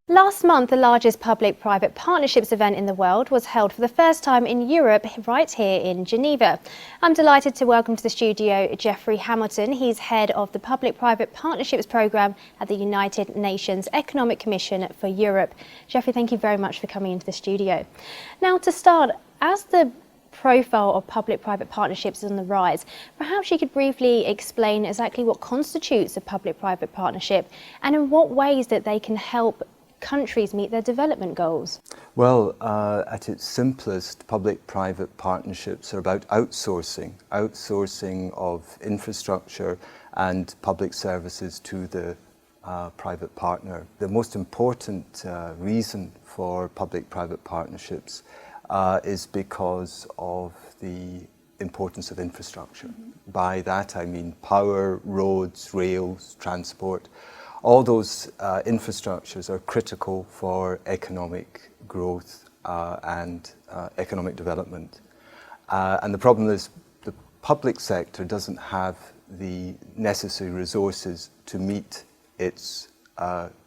Last month, the largest public-private partnerships event in the world was held for the first time in Europe, right here in Geneva. I'm delighted to welcome to the studio Geoffrey Hamilton. He's head of the Public-Private Partnerships Programme at the United Nations Economic Commission for Europe. Geoffrey, thank you very much for coming into the studio. Now, to start, as the profile of public-private partnerships is on the rise, perhaps you could briefly explain exactly what constitutes a public-private partnership and in what ways that they can help countries meet their development goals? Well, at its simplest, public-private partnerships are about outsourcing of infrastructure and public services to the private partner. The most important reason for public-private partnerships is because of the importance of infrastructure. By that I mean power, roads, rails, transport. All those infrastructures are critical for economic growth and economic development. And the problem is the public sector doesn't have the necessary resources to meet its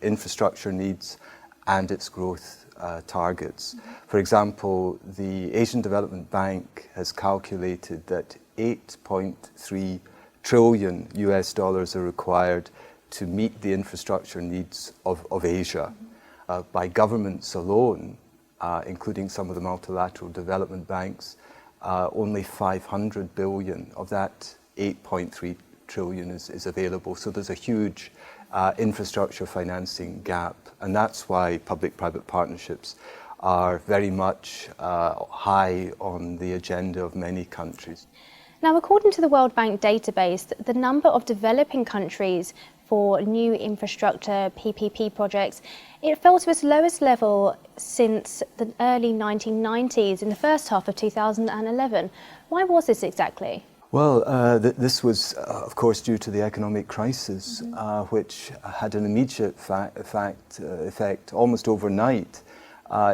infrastructure needs and its growth targets. For example, the Asian Development Bank has calculated that 8.3 trillion US dollars are required to meet the infrastructure needs of Asia. By governments alone, including some of the multilateral development banks, only 500 billion of that 8.3 trillion is available. So there's a huge infrastructure financing gap, and that's why public-private partnerships are very much high on the agenda of many countries. Now, according to the World Bank database, the number of developing countries for new infrastructure PPP projects, it fell to its lowest level since the early 1990s in the first half of 2011. Why was this exactly? Well, this was, of course, due to the economic crisis, which had an immediate effect almost overnight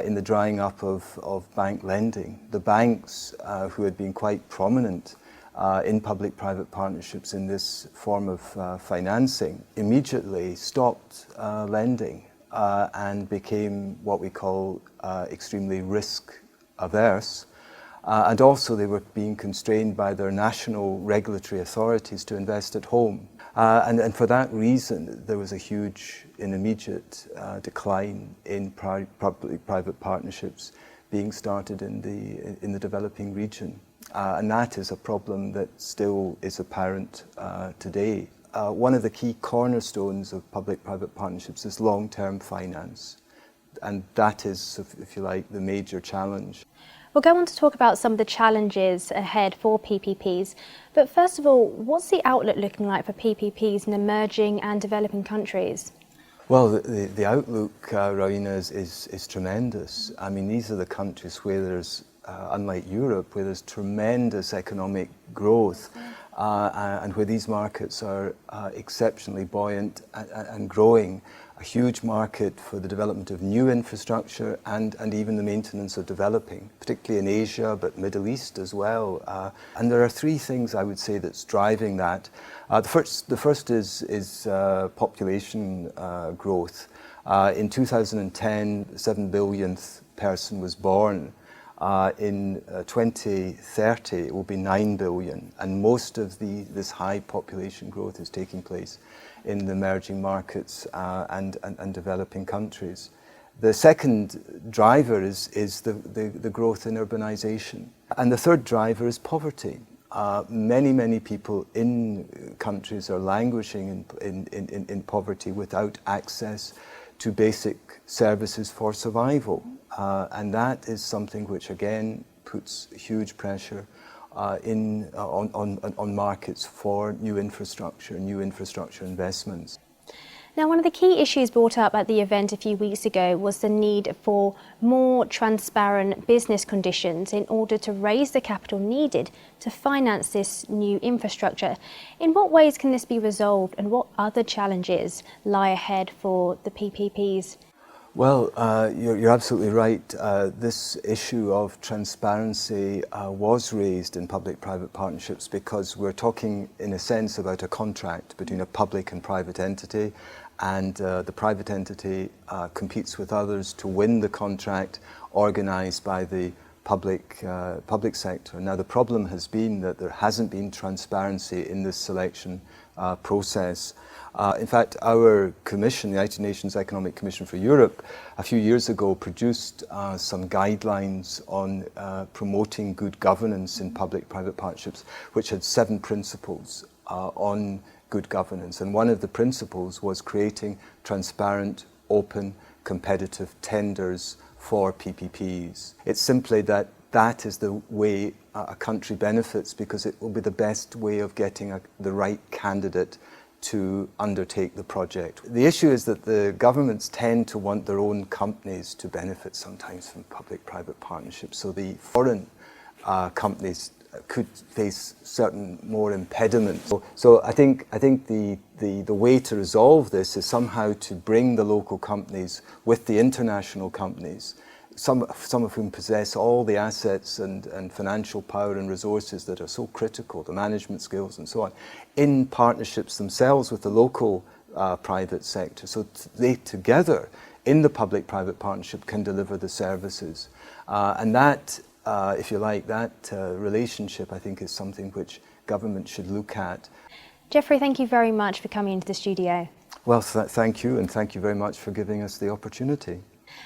in the drying up of bank lending. The banks, who had been quite prominent in public-private partnerships in this form of financing, immediately stopped lending and became what we call extremely risk-averse. And also they were being constrained by their national regulatory authorities to invest at home. And for that reason, there was a huge and immediate decline in public-private partnerships being started in the developing region. And that is a problem that still is apparent today. One of the key cornerstones of public-private partnerships is long-term finance. And that is, if you like, the major challenge. We'll go on to talk about some of the challenges ahead for PPPs. But first of all, what's the outlook looking like for PPPs in emerging and developing countries? Well, the outlook, Raina, is tremendous. I mean, these are the countries where there's, unlike Europe, where there's tremendous economic growth and where these markets are exceptionally buoyant and growing. A huge market for the development of new infrastructure and even the maintenance of developing, particularly in Asia, but Middle East as well. And there are three things I would say that's driving that. The first is population growth. In 2010, the 7 billionth person was born. In 2030, it will be 9 billion, and most of this high population growth is taking place in the emerging markets and developing countries. The second driver is the growth in urbanization. And the third driver is poverty. Many people in countries are languishing in poverty without access to basic services for survival. And that is something which again puts huge pressure on markets for new infrastructure investments. Now, one of the key issues brought up at the event a few weeks ago was the need for more transparent business conditions in order to raise the capital needed to finance this new infrastructure. In what ways can this be resolved, and what other challenges lie ahead for the PPPs? Well, you're absolutely right. This issue of transparency was raised in public-private partnerships because we're talking, in a sense, about a contract between a public and private entity, and the private entity competes with others to win the contract organised by the public sector. Now, the problem has been that there hasn't been transparency in this selection process. In fact, our commission, the United Nations Economic Commission for Europe, a few years ago produced some guidelines on promoting good governance in public-private partnerships, which had 7 principles on good governance. And one of the principles was creating transparent, open, competitive tenders for PPPs. It's simply that that is the way a country benefits, because it will be the best way of getting the right candidate to undertake the project. The issue is that the governments tend to want their own companies to benefit sometimes from public-private partnerships, so the foreign companies could face certain more impediments. So I think the way to resolve this is somehow to bring the local companies with the international companies, some of whom possess all the assets and financial power and resources that are so critical, the management skills and so on, in partnerships themselves with the local private sector. So they together, in the public-private partnership, can deliver the services. And that, if you like, that relationship, I think, is something which government should look at. Geoffrey, thank you very much for coming into the studio. Well, thank you, and thank you very much for giving us the opportunity.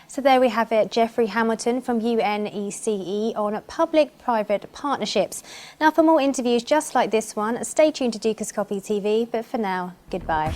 So there we have it, Geoffrey Hamilton from UNECE on public-private partnerships. Now, for more interviews just like this one, stay tuned to Dukas Copy TV, but for now, goodbye.